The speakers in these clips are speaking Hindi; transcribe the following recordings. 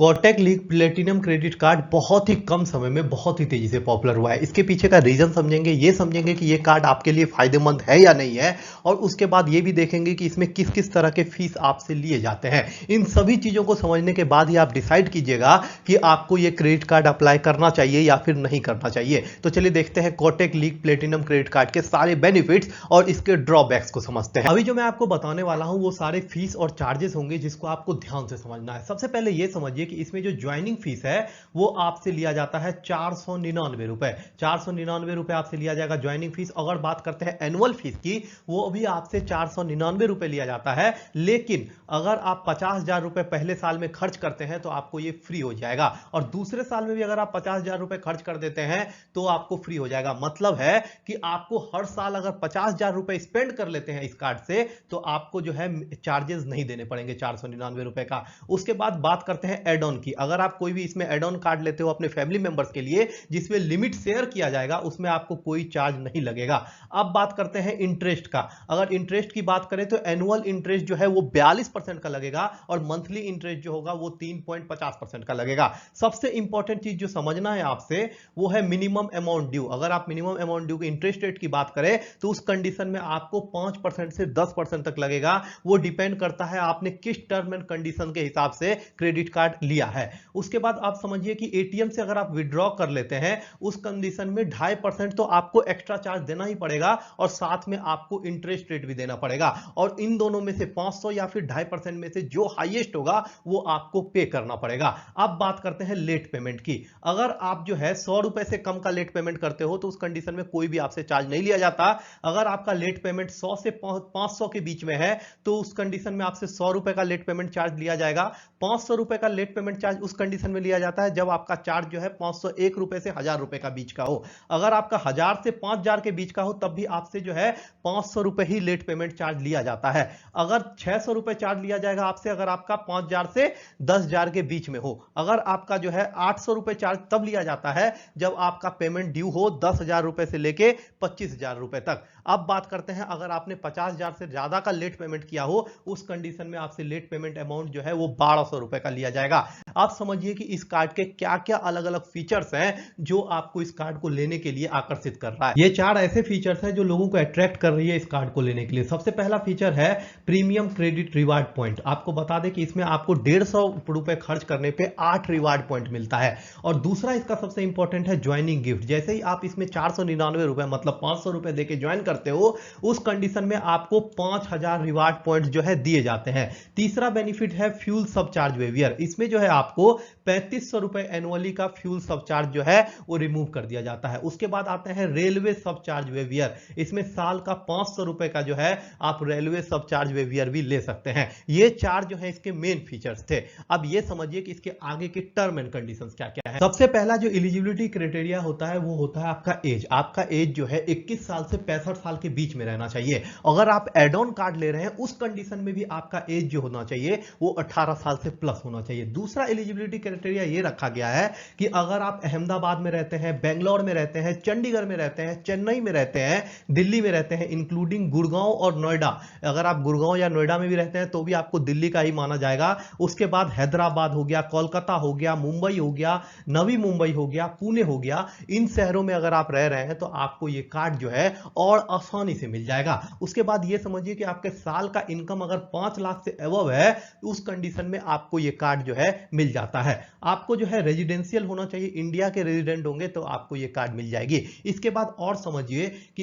Kotak league platinum credit card बहुत ही कम समय में बहुत ही तेजी से पॉपुलर हुआ है। इसके पीछे का रीजन समझेंगे, ये समझेंगे कि ये कार्ड आपके लिए फायदेमंद है या नहीं है, और उसके बाद ये भी देखेंगे कि इसमें किस किस तरह के फीस आपसे लिए जाते हैं। इन सभी चीजों को समझने के बाद ही आप डिसाइड कीजिएगा कि आपको ये क्रेडिट कार्ड अप्लाई करना चाहिए या फिर नहीं करना चाहिए। तो चलिए देखते हैं Kotak league platinum credit card के सारे बेनिफिट्स और इसके ड्रॉबैक्स को समझते हैं। अभी जो मैं आपको बताने वाला हूं वो सारे फीस और चार्जेस होंगे जिसको आपको ध्यान से समझना है। सबसे पहले ये समझिए कि इसमें जो ज्वाइनिंग फीस है वो आपसे लिया जाता है 499 रुपए। 499 रुपए आपसे लिया जाएगा ज्वाइनिंग फीस। अगर बात करते हैं एनुअल फीस की, वो भी आपसे 499 रुपए लिया जाता है, लेकिन अगर आप 50,000 रुपए पहले साल में खर्च करते हैं तो आपको ये फ्री हो जाएगा, और दूसरे साल में भी अगर आप 50,000 रुपए खर्च कर देते हैं तो आपको फ्री हो जाएगा। मतलब है कि आपको हर साल अगर 50,000 रुपए स्पेंड कर लेते हैं इस कार्ड से तो आपको जो है चार्जेस नहीं देने पड़ेंगे 499 रुपए का। उसके बाद बात करते हैं एड ऑन की। अगर आप कोई भी इसमें एड ऑन कार्ड लेते हो अपने फैमिली मेंबर्स के लिए जिसमें लिमिट शेयर किया जाएगा, उसमें आपको कोई चार्ज नहीं लगेगा। अब बात करते हैं इंटरेस्ट का। अगर इंटरेस्ट की बात करें तो एनुअल इंटरेस्ट जो है वो 42% का लगेगा, और मंथली इंटरेस्ट जो होगा वो 3.50% का लगेगा। सबसे इंपॉर्टेंट चीज जो समझना है आपसे वो है मिनिमम अमाउंट ड्यू। अगर आप मिनिमम अमाउंट ड्यू के इंटरेस्ट रेट की बात करें तो उस कंडीशन में आपको 5% से 10% तक लगेगा। वो डिपेंड करता है आपने किस टर्म एंड कंडीशन के हिसाब से क्रेडिट कार्ड लिया है। उसके बाद आप समझिए कि एटीएम से अगर आप विड्रॉ कर लेते हैं उस कंडीशन में 2.5% तो आपको एक्स्ट्रा चार्ज देना ही पड़ेगा, और साथ में आपको इंटरेस्ट रेट भी देना पड़ेगा। और इन दोनों में से 500 या फिर 2.5% में से जो हाईएस्ट होगा वो आपको पे करना पड़ेगा। अब बात करते हैं लेट पेमेंट की। अगर आप जो है 100 रुपए से कम का लेट पेमेंट करते हो तो उस कंडीशन में कोई भी आपसे चार्ज नहीं लिया जाता। अगर आपका लेट पेमेंट 100 से 500 के बीच में है तो उस कंडीशन में आपसे 100 रुपए का लेट पेमेंट चार्ज लिया जाएगा। 500 रुपए का लेट पेमेंट चार्ज उस कंडीशन में लिया जाता है जब आपका चार्ज जो है 501 रुपए से 1000 रुपए का बीच का हो। अगर आपका 1000 से 5000 के बीच का हो तब भी आपसे जो है 500 रुपए ही लेट पेमेंट चार्ज लिया जाता है। अगर 600 रुपए चार्ज लिया जाएगा आपसे अगर आपका 5000 से 10000 के बीच में हो। अगर आपका जो है 800 रुपए चार्ज तब लिया जाता है जब आपका पेमेंट ड्यू हो 10,000 रुपए से लेके 25,000 रुपए तक। अब बात करते हैं अगर आपने 50,000 से ज्यादा का लेट पेमेंट किया हो उस कंडीशन में आपसे लेट पेमेंट अमाउंट जो है वो 1200 रुपए का लिया जाएगा। आप समझिए कि इस कार्ड के क्या क्या अलग अलग फीचर्स हैं जो आपको इस कार्ड को लेने के लिए आकर्षित कर रहा है। ये 4 ऐसे फीचर्स हैं जो लोगों को अट्रैक्ट कर रही है इस कार्ड को लेने के लिए। सबसे पहला फीचर है प्रीमियम क्रेडिट रिवार्ड पॉइंट। आपको बता दें कि इसमें आपको 150 रुपए खर्च करने पे 8 रिवार्ड पॉइंट मिलता है। और दूसरा इसका सबसे इंपॉर्टेंट है ज्वाइनिंग गिफ्ट। जैसे ही आप इसमें 499 रुपए मतलब 500 रुपए देके ज्वाइन करते हो उस कंडीशन में आपको 5000 रिवार्ड पॉइंट जो है दिए जाते हैं। तीसरा बेनिफिट है फ्यूल सबचार्ज वेवियर। इसमें जो है आपको 3500 रुपए एनुअली का फ्यूल सबचार्ज जो है वो रिमूव कर दिया जाता है। उसके बाद आते हैं रेलवे सबचार्ज वेवियर। इसमें साल का 500 रुपए का जो है आप रेलवे सबचार्ज वेवियर भी ले सकते हैं। ये 4 जो है इसके मेन फीचर्स थे। अब ये समझिए कि इसके आगे के टर्म एंड कंडीशंस क्या क्या है। सबसे पहला जो एलिजिबिलिटी क्राइटेरिया होता है वो होता है आपका एज। आपका एज जो है 21 साल से 65 साल के बीच में रहना चाहिए। अगर आप एड ऑन कार्ड ले रहे हैं उस कंडीशन में भी आपका एज जो होना चाहिए वो 18 साल से प्लस होना चाहिए। दूसरा एलिजिबिलिटी क्राइटेरिया ये रखा गया है कि अगर आप अहमदाबाद में रहते हैं, बेंगलोर में रहते हैं, चंडीगढ़ में रहते हैं, चेन्नई में रहते हैं, दिल्ली में रहते हैं, इंक्लूडिंग गुड़गांव और नोएडा, अगर आप गुड़गांव या नोएडा में भी रहते हैं तो भी आपको दिल्ली का ही माना जाएगा। उसके बाद हैदराबाद हो गया, कोलकाता हो गया, मुंबई हो गया, नवी मुंबई हो गया, पुणे हो गया, इन शहरों में अगर आप रह रहे हैं तो आपको ये कार्ड जो है और आसानी से मिल जाएगा। उसके बाद ये समझिए कि आपके साल का इनकम अगर 5 लाख से अबव है उस कंडीशन में आपको ये कार्ड जो है मिल जाता है। आपको जो है रेजिडेंशियल होना चाहिए, इंडिया के रेजिडेंट होंगे तो आपको ये कार्ड मिल जाएगी। इसके बाद और समझिए कि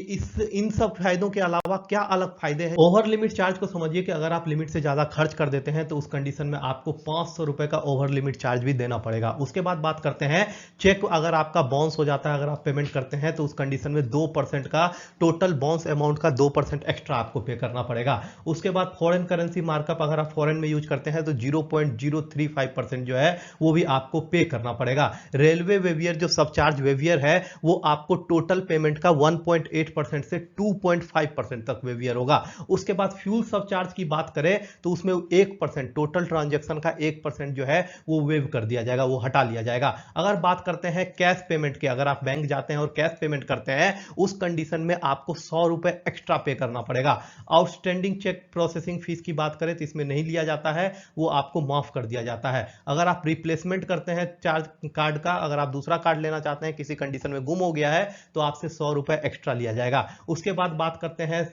इन सब फायदों के अलावा क्या अलग फायदे हैं। ओवर लिमिट चार्ज को समझिए कि अगर आप लिमिट से ज्यादा खर्च कर देते हैं तो उस कंडीशन में आपको 500 रुपए का ओवर लिमिट चार्ज भी देना पड़ेगा। उसके बाद बात करते हैं चेक अगर आपका बाउंस हो जाता है, अगर आप पेमेंट करते हैं तो उस कंडीशन में 2% का टोटल बाउंस अमाउंट का 2% एक्स्ट्रा आपको पे करना पड़ेगा। उसके बाद फॉरेन करेंसी मार्कअप अगर आप फॉरेन में यूज करते हैं तो 0.035% जो है वो भी आपको पे करना पड़ेगा। रेलवे वेवियर जो सबचार्ज वेवियर है वो आपको टोटल पेमेंट का 1.8% से 2.5% तक वेवियर होगा। उसके बाद फ्यूल सबचार्ज की बात करें तो उसमें 1% टोटल ट्रांजैक्शन का 1% जो है वो वेव कर दिया जाएगा, वो हटा लिया जाएगा। अगर बात करते हैं कैश पेमेंट के, अगर आप बैंक जाते हैं और कैश पेमेंट करते हैं उस कंडीशन में आपको 100 रुपए एक्स्ट्रा पे करना पड़ेगा। आउटस्टैंडिंग चेक प्रोसेसिंग फीस की बात करें तो इसमें नहीं लिया जाता है, वो आपको माफ कर दिया जाता है। अगर आप रिप्लेसमेंट करते हैं चार्ज कार्ड का, अगर आप दूसरा कार्ड लेना चाहते हैं, किसी कंडीशन में गुम हो गया है, तो आपसे 100 रुपए एक्स्ट्रा लिया जाएगा। उसके बाद बात करते हैं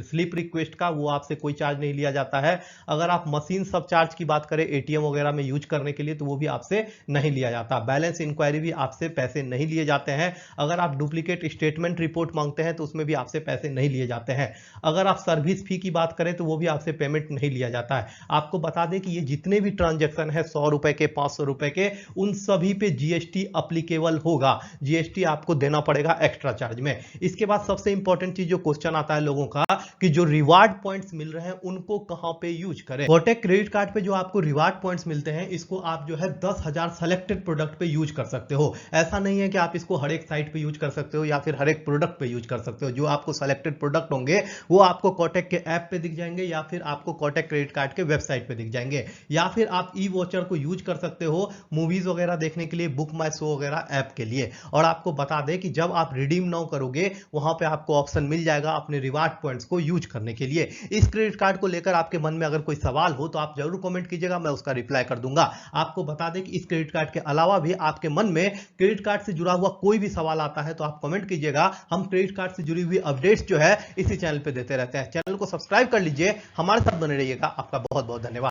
स्लिप रिक्वेस्ट का, वो आपसे कोई चार्ज नहीं लिया जाता है। अगर आप मशीन सब चार्ज की बात करें एटीएम वगैरह में यूज करने के लिए, तो वो भी आपसे नहीं लिया जाता। बैलेंस इंक्वायरी भी आपसे पैसे नहीं लिए जाते हैं। अगर आप डुप्लीकेट स्टेटमेंट रिपोर्ट मांगते हैं तो उसमें भी आपसे पैसे नहीं लिए जाते हैं। अगर आप सर्विस फी की बात करें तो वो भी आपसे पेमेंट नहीं लिया जाता है। आपको बता दें कि ये जितने भी ट्रांजैक्शन है 100 रुपए के, 500 रुपए के, उन सभी पे जीएसटी अप्लीकेबल होगा। जीएसटी आपको देना पड़ेगा एक्स्ट्रा चार्ज में। इसके बाद सबसे इंपॉर्टेंट चीज जो क्वेश्चन आता है लोगों का कि जो रिवार्ड पॉइंट्स मिल रहे हैं उनको कहां पे यूज करें। कोटक क्रेडिट कार्ड पे जो आपको रिवार्ड पॉइंट्स मिलते हैं, इसको आप जो है 10,000 सेलेक्टेड प्रोडक्ट पे यूज कर सकते हो। ऐसा नहीं है कि आप इसको हर एक साइट पे यूज कर सकते हो या फिर हर एक प्रोडक्ट पे यूज कर सकते हो। जो आपको सेलेक्टेड प्रोडक्ट होंगे वो आपको कोटक के ऐप पे दिख जाएंगे या फिर आपको कोटक क्रेडिट कार्ड के वेबसाइट पे दिख जाएंगे, या फिर आप ई वॉचर को यूज कर सकते हो मूवीज वगैरह देखने के लिए, बुक माई शो वगैरह ऐप के लिए। और आपको बता दें कि जब आप रिडीम नाउ करोगे वहां पे आपको ऑप्शन मिल जाएगा अपने रिवार्ड पॉइंट्स को यूज करने के लिए। इस क्रेडिट कार्ड को लेकर आपके मन में अगर कोई सवाल हो तो आप जरूर कमेंट कीजिएगा, मैं उसका रिप्लाई कर दूंगा। आपको बता दें कि इस क्रेडिट कार्ड के अलावा भी आपके मन में क्रेडिट कार्ड से जुड़ा हुआ कोई भी सवाल आता है तो आप कमेंट कीजिएगा। हम क्रेडिट कार्ड से जुड़ी हुई अपडेट्स जो है इसी चैनल पे देते रहते हैं। चैनल को सब्सक्राइब कर लीजिए, हमारे साथ बने रहिएगा। आपका बहुत बहुत धन्यवाद।